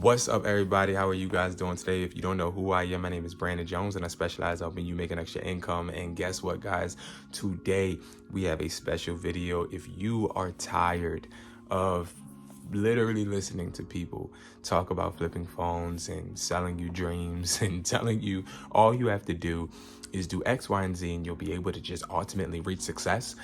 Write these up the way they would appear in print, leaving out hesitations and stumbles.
What's up, everybody? How are you guys doing today? If you don't know who I am, my name is Brandon Jones, and I specialize in helping you make an extra income. And guess what, guys? Today, we have a special video. If you are tired of literally listening to people talk about flipping phones and selling you dreams and telling you all you have to do is do X, Y, and Z, and you'll be able to just ultimately reach success,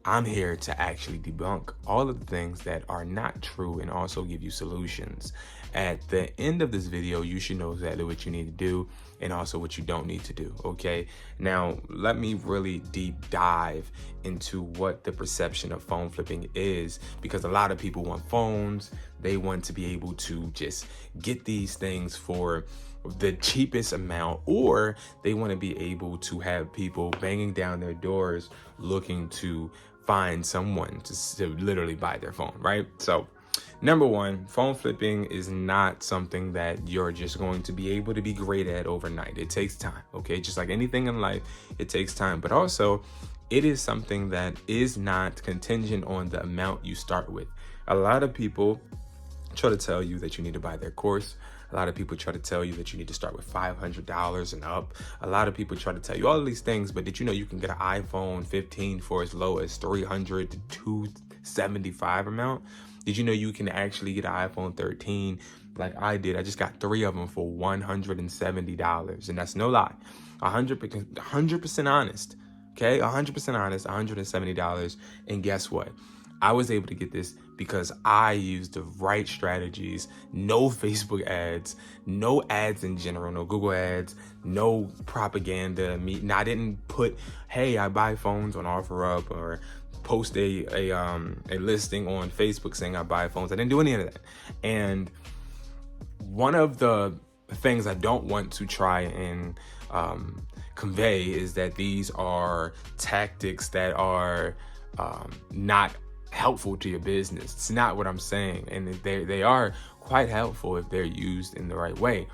I'm here to actually debunk all of the things that are not true and also give you solutions. At the end of this video, you should know exactly what you need to do and also what you don't need to do, okay? Now, let me really deep dive into what the perception of phone flipping is, because a lot of people want phones. They want to be able to just get these things for the cheapest amount, or they want to be able to have people banging down their doors looking to find someone to literally buy their phone, right? So number one, phone flipping is not something that you're just going to be able to be great at overnight. It takes time, okay? Just like anything in life, it takes time. But also, it is something that is not contingent on the amount you start with. A lot of people try to tell you that you need to buy their course. A lot of people try to tell you that you need to start with $500 and up. A lot of people try to tell you all of these things, but did you know you can get an iPhone 15 for as low as $300 to $275 amount? Did you know you can actually get an iPhone 13 like I did? I just got 3 of them for $170, and that's no lie. 100% honest, okay? 100% honest, $170. And guess what? I was able to get this because I used the right strategies. No Facebook ads, no ads in general, no Google ads, no propaganda. I didn't put, hey, I buy phones on OfferUp, or post a listing on Facebook saying I buy phones. I didn't do any of that. And one of the things I don't want to try and convey is that these are tactics that are not helpful to your business. It's not what I'm saying. And they are quite helpful if they're used in the right way,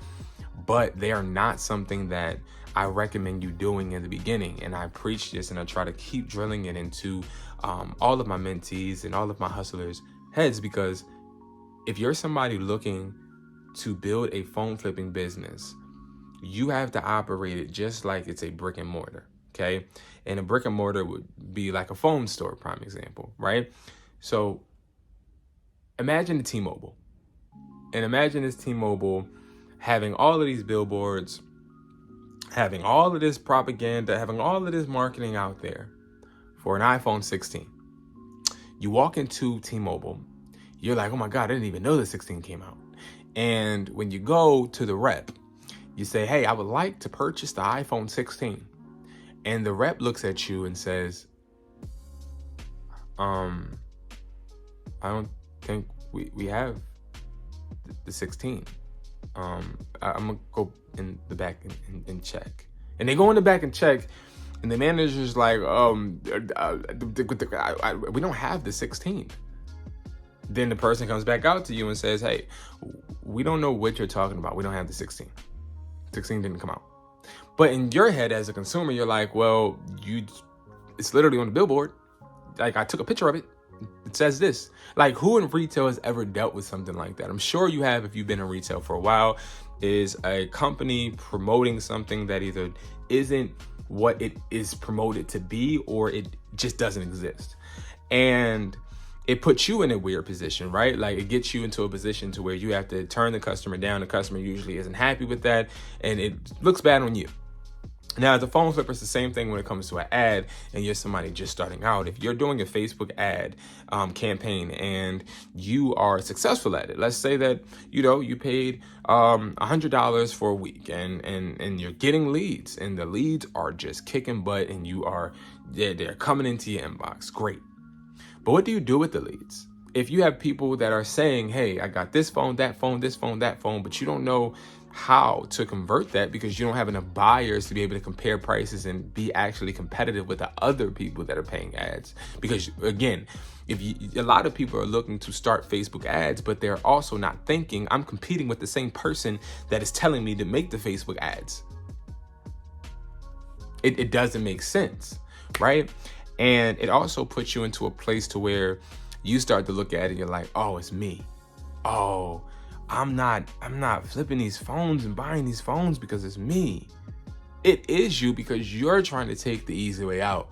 but they are not something that I recommend you doing in the beginning. And I preach this, and I try to keep drilling it into all of my mentees and all of my hustlers' heads, because if you're somebody looking to build a phone flipping business, you have to operate it just like it's a brick and mortar. Okay. And a brick and mortar would be like a phone store, prime example, right? So imagine the T-Mobile, and imagine this T-Mobile having all of these billboards, having all of this propaganda, having all of this marketing out there for an iPhone 16. You walk into T-Mobile, you're like, oh my God, I didn't even know the 16 came out. And when you go to the rep, you say, hey, I would like to purchase the iPhone 16. And the rep looks at you and says, I don't think we have the 16. I'm gonna go in the back and check. And they go in the back and check, and the manager's like, we don't have the 16. Then the person comes back out to you and says, hey, we don't know what you're talking about. We don't have the 16. 16 didn't come out. But in your head as a consumer, you're like, well, it's literally on the billboard. Like, I took a picture of it. It says this. Like, who in retail has ever dealt with something like that? I'm sure you have if you've been in retail for a while. Is a company promoting something that either isn't what it is promoted to be, or it just doesn't exist. And it puts you in a weird position, right? Like, it gets you into a position to where you have to turn the customer down. The customer usually isn't happy with that, and it looks bad on you. Now, as a phone flipper, it's the same thing when it comes to an ad, and you're somebody just starting out. If you're doing a Facebook ad campaign and you are successful at it, let's say that, you paid $100 for a week, and you're getting leads, and the leads are just kicking butt, and they're coming into your inbox. Great. But what do you do with the leads? If you have people that are saying, hey, I got this phone, that phone, this phone, that phone, but you don't know how to convert that because you don't have enough buyers to be able to compare prices and be actually competitive with the other people that are paying ads. Because again, a lot of people are looking to start Facebook ads, but they're also not thinking, I'm competing with the same person that is telling me to make the Facebook ads. It doesn't make sense, right? And it also puts you into a place to where you start to look at it and you're like, oh, it's me. Oh, I'm not flipping these phones and buying these phones because it's me. It is you because you're trying to take the easy way out.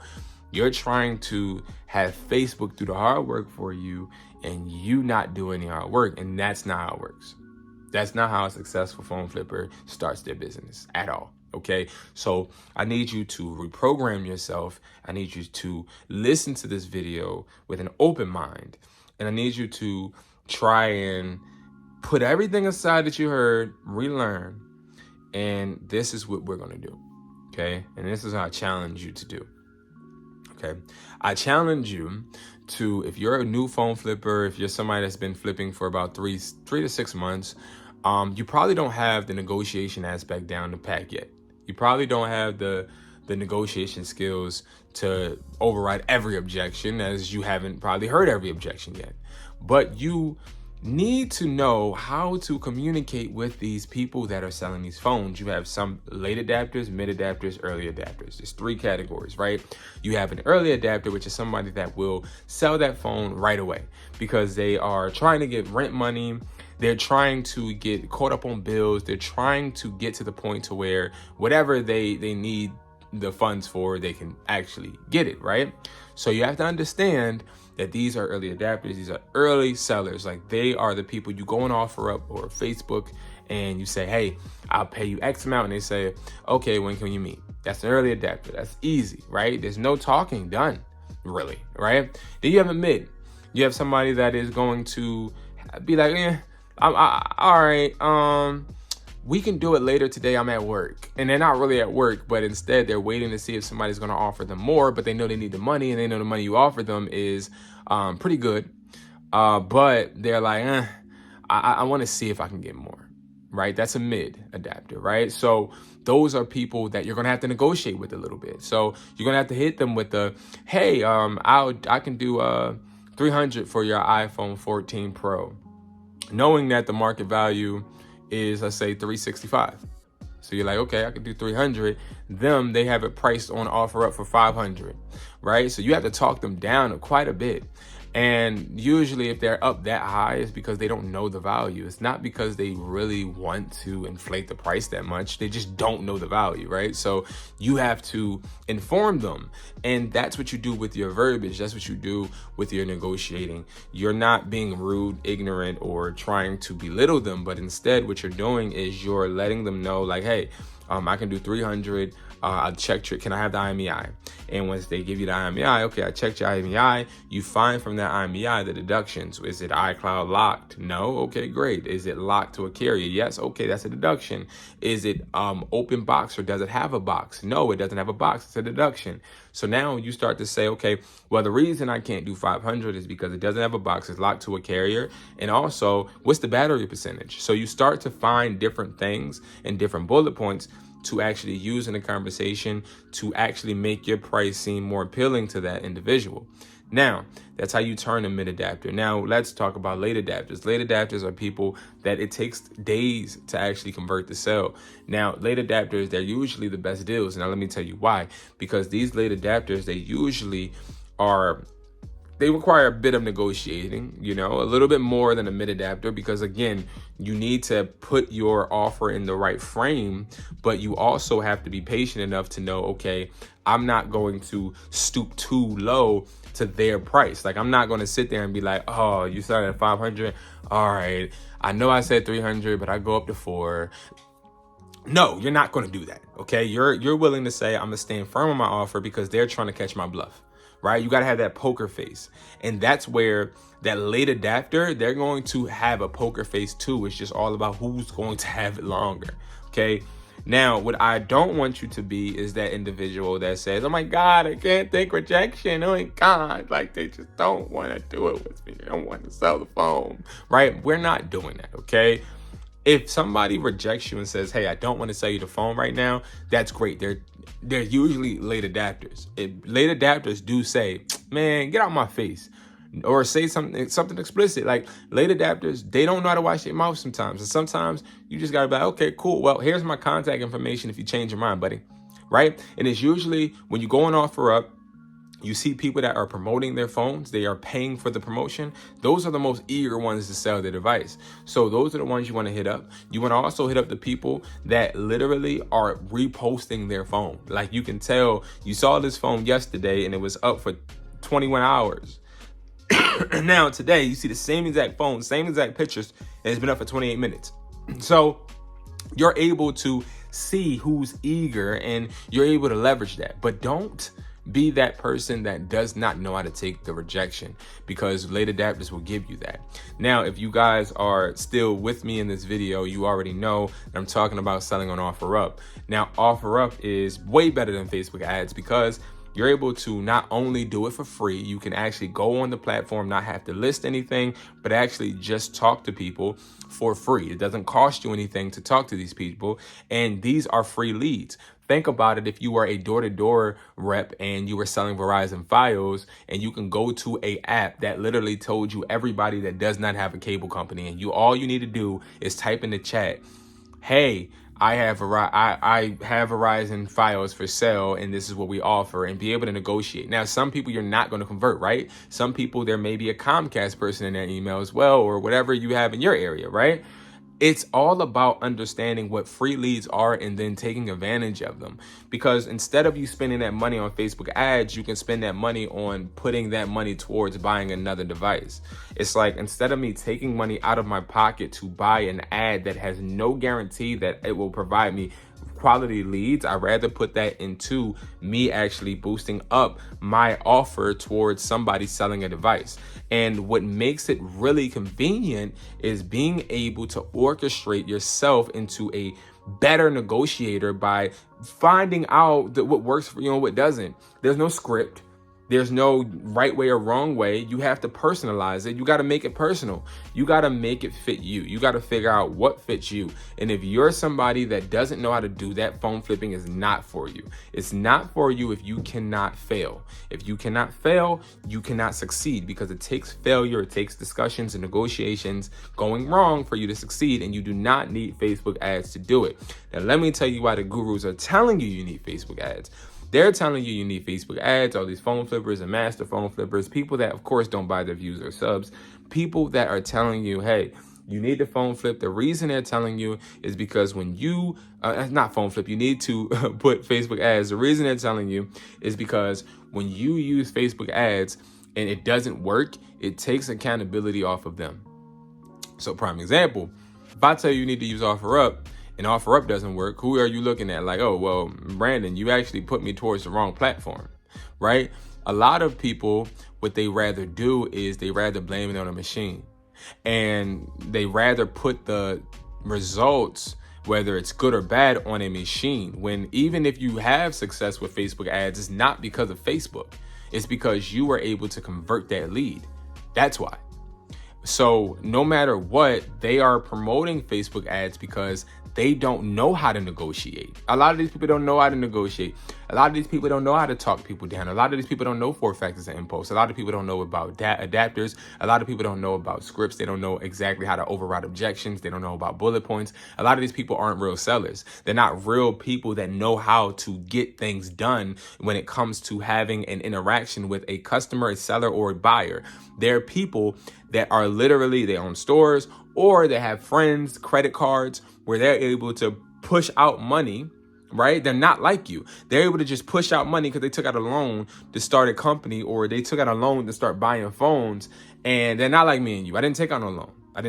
You're trying to have Facebook do the hard work for you and you not do any hard work. And that's not how it works. That's not how a successful phone flipper starts their business at all. Okay, so I need you to reprogram yourself. I need you to listen to this video with an open mind. And I need you to try and put everything aside that you heard, relearn. And this is what we're going to do. Okay, and this is how I challenge you to do. Okay, I challenge you to, if you're a new phone flipper, if you're somebody that's been flipping for about three to 6 months, you probably don't have the negotiation aspect down to pack yet. You probably don't have the negotiation skills to override every objection, as you haven't probably heard every objection yet. But you need to know how to communicate with these people that are selling these phones. You have some late adapters, mid adapters, early adapters. There's 3 categories, right? You have an early adapter, which is somebody that will sell that phone right away because they are trying to get rent money. They're trying to get caught up on bills. They're trying to get to the point to where whatever they need the funds for, they can actually get it, right? So you have to understand that these are early adapters. These are early sellers. Like, they are the people you go and offer up or Facebook and you say, hey, I'll pay you X amount. And they say, okay, when can you meet? That's an early adapter. That's easy, right? There's no talking done, really, right? Then you have a mid. You have somebody that is going to be like, all right, we can do it later today. I'm at work. And they're not really at work, but instead they're waiting to see if somebody's going to offer them more, but they know they need the money and they know the money you offer them is pretty good. But they're like, I want to see if I can get more, right? That's a mid adapter, right? So those are people that you're going to have to negotiate with a little bit. So you're going to have to hit them with the, hey, I can do $300 for your iPhone 14 Pro, knowing that the market value is, let's say, $365. So you're like, okay, I could do $300. They have it priced on offer up for $500, right? So you have to talk them down quite a bit. And usually if they're up that high, it's because they don't know the value. It's not because they really want to inflate the price that much. They just don't know the value, right? So you have to inform them. And that's what you do with your verbiage. That's what you do with your negotiating. You're not being rude, ignorant, or trying to belittle them. But instead, what you're doing is you're letting them know, like, hey, I can do $300. I checked your, can I have the IMEI? And once they give you the IMEI, okay, I checked your IMEI. You find from that IMEI the deductions. Is it iCloud locked? No. Okay, great. Is it locked to a carrier? Yes. Okay, that's a deduction. Is it open box or does it have a box? No, it doesn't have a box. It's a deduction. So now you start to say, okay, well, the reason I can't do 500 is because it doesn't have a box. It's locked to a carrier. And also, what's the battery percentage? So you start to find different things and different bullet points to actually use in a conversation to actually make your price seem more appealing to that individual. Now, that's how you turn a mid adapter. Now, let's talk about late adapters. Late adapters are people that it takes days to actually convert the sale. Now, late adapters, they're usually the best deals. Now, let me tell you why. Because these late adapters, they usually they require a bit of negotiating, a little bit more than a mid adapter, because again, you need to put your offer in the right frame, but you also have to be patient enough to know, okay, I'm not going to stoop too low to their price. Like, I'm not going to sit there and be like, oh, you started at 500. All right. I know I said 300, but I go up to 4. No, you're not going to do that. Okay. You're willing to say, I'm going to stand firm on my offer because they're trying to catch my bluff. Right? You got to have that poker face. And that's where that late adapter, they're going to have a poker face too. It's just all about who's going to have it longer. Okay. Now, what I don't want you to be is that individual that says, oh my God, I can't take rejection. Oh my God. Like, they just don't want to do it with me. They don't want to sell the phone. Right? We're not doing that. Okay. If somebody rejects you and says, hey, I don't want to sell you the phone right now, that's great. They're usually late adapters. Late adapters do say, man, get out my face. Or say something explicit. Like, late adapters, they don't know how to wash their mouth sometimes. And sometimes you just got to be like, okay, cool. Well, here's my contact information if you change your mind, buddy. Right? And it's usually when you go and offer up, You see people that are promoting their phones, they are paying for the promotion. Those are the most eager ones to sell their device. So those are the ones you want to hit up. You want to also hit up the people that literally are reposting their phone. Like, you can tell you saw this phone yesterday and it was up for 21 hours. And now today you see the same exact phone, same exact pictures, and it's been up for 28 minutes. So you're able to see who's eager and you're able to leverage that. But don't be that person that does not know how to take the rejection, because late adapters will give you that. Now, if you guys are still with me in this video, you already know that I'm talking about selling on OfferUp. Now, OfferUp is way better than Facebook ads because you're able to not only do it for free, you can actually go on the platform, not have to list anything, but actually just talk to people for free. It doesn't cost you anything to talk to these people, and these are free leads. Think about it. If you were a door-to-door rep and you were selling Verizon Fios, and you can go to a app that literally told you everybody that does not have a cable company, and all you need to do is type in the chat, hey, I have Verizon Fios for sale, and this is what we offer, and be able to negotiate. Now, some people you're not going to convert, right? Some people, there may be a Comcast person in their email as well, or whatever you have in your area, right? It's all about understanding what free leads are and then taking advantage of them. Because instead of you spending that money on Facebook ads, you can spend that money on putting that money towards buying another device. It's like, instead of me taking money out of my pocket to buy an ad that has no guarantee that it will provide me quality leads, I'd rather put that into me actually boosting up my offer towards somebody selling a device. And what makes it really convenient is being able to orchestrate yourself into a better negotiator by finding out that what works for you and what doesn't. There's no script. There's no right way or wrong way. You have to personalize it. You got to make it personal. You got to make it fit you. You got to figure out what fits you. And if you're somebody that doesn't know how to do that, phone flipping is not for you. It's not for you if you cannot fail. If you cannot fail, you cannot succeed, because it takes failure, it takes discussions and negotiations going wrong for you to succeed, and you do not need Facebook ads to do it. Now, let me tell you why the gurus are telling you need Facebook ads. They're telling you need Facebook ads, all these phone flippers and master phone flippers, people that, of course, don't buy their views or subs, people that are telling you, hey, you need to phone flip. The reason they're telling you is because when you, not phone flip, you need to put Facebook ads. The reason they're telling you is because when you use Facebook ads and it doesn't work, it takes accountability off of them. So, prime example, if I tell you need to use OfferUp, and OfferUp doesn't work, who are you looking at? Like, oh, well, Brandon, you actually put me towards the wrong platform, right? A lot of people, what they rather do is they rather blame it on a machine. And they rather put the results, whether it's good or bad, on a machine. When even if you have success with Facebook ads, it's not because of Facebook. It's because you were able to convert that lead. That's why. So no matter what, they are promoting Facebook ads because they don't know how to negotiate. A lot of these people don't know how to negotiate. A lot of these people don't know how to talk people down. A lot of these people don't know 4 factors of impulse. A lot of people don't know about adapters. A lot of people don't know about scripts. They don't know exactly how to override objections. They don't know about bullet points. A lot of these people aren't real sellers. They're not real people that know how to get things done when it comes to having an interaction with a customer, a seller, or a buyer. They're people that are literally, they own stores, or they have friends, credit cards, where they're able to push out money, right? They're not like you. They're able to just push out money because they took out a loan to start a company, or they took out a loan to start buying phones, and they're not like me and you. I didn't take out no loan. I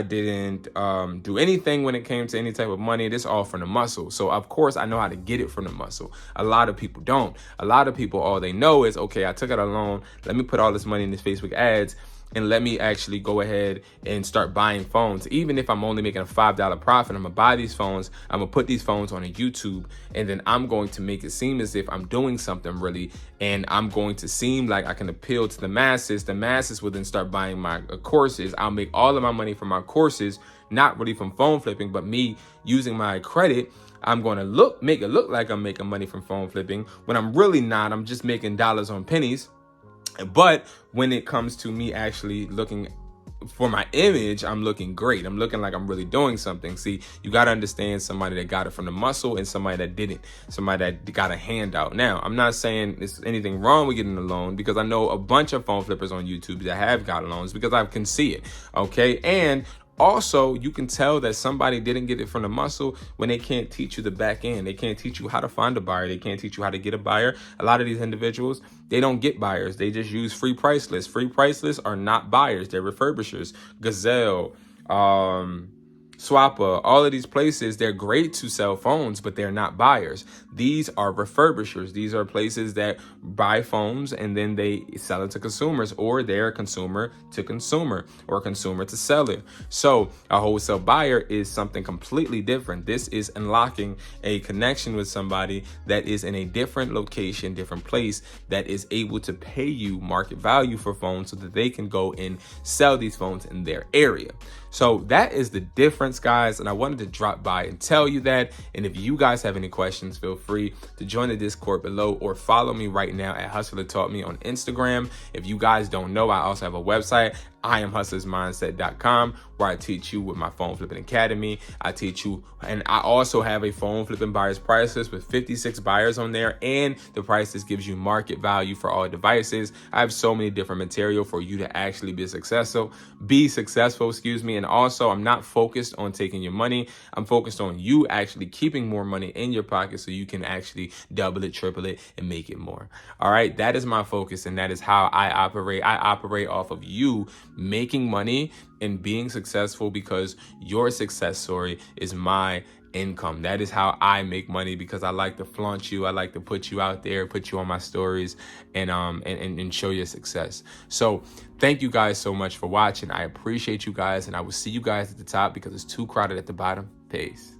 didn't do anything when it came to any type of money. This all from the muscle. So of course I know how to get it from the muscle. A lot of people don't. A lot of people, all they know is, okay, I took out a loan. Let me put all this money in this Facebook ads, and let me actually go ahead and start buying phones. Even if I'm only making a $5 profit, I'm gonna buy these phones, I'm gonna put these phones on a YouTube, and then I'm going to make it seem as if I'm doing something really, and I'm going to seem like I can appeal to the masses. The masses will then start buying my courses. I'll make all of my money from my courses, not really from phone flipping, but me using my credit. I'm going to make it look like I'm making money from phone flipping when I'm really not. I'm just making dollars on pennies. But when it comes to me actually looking for my image, I'm looking great. I'm looking like I'm really doing something. See, you got to understand somebody that got it from the muscle and somebody that didn't, somebody that got a handout. Now, I'm not saying there's anything wrong with getting a loan, because I know a bunch of phone flippers on YouTube that have gotten loans, because I can see it. Okay. And also, you can tell that somebody didn't get it from the muscle when they can't teach you the back end. They can't teach you how to find a buyer. They can't teach you how to get a buyer. A lot of these individuals, they don't get buyers. They just use free price lists. Free price lists are not buyers. They're refurbishers. Gazelle, Swappa, all of these places, they're great to sell phones, but they're not buyers. These are refurbishers. These are places that buy phones and then they sell it to consumers, or they're consumer to consumer or consumer to seller. So a wholesale buyer is something completely different. This is unlocking a connection with somebody that is in a different location, different place, that is able to pay you market value for phones so that they can go and sell these phones in their area. So that is the difference, guys, and I wanted to drop by and tell you that. And if you guys have any questions, feel free to join the Discord below or follow me right now at Hustler Taught Me on Instagram. If you guys don't know, I also have a website, IamHustlersMindset.com, where I teach you with my phone flipping academy. I teach you, and I also have a phone flipping buyer's price list with 56 buyers on there, and the price list gives you market value for all devices. I have so many different material for you to actually be successful, and also I'm not focused on taking your money. I'm focused on you actually keeping more money in your pocket so you can actually double it, triple it, and make it more. All right, that is my focus, and that is how I operate. I operate off of you making money and being successful, because your success story is my income. That is how I make money, because I like to flaunt you. I like to put you out there, put you on my stories, and show your success. So thank you guys so much for watching. I appreciate you guys, and I will see you guys at the top because it's too crowded at the bottom. Peace.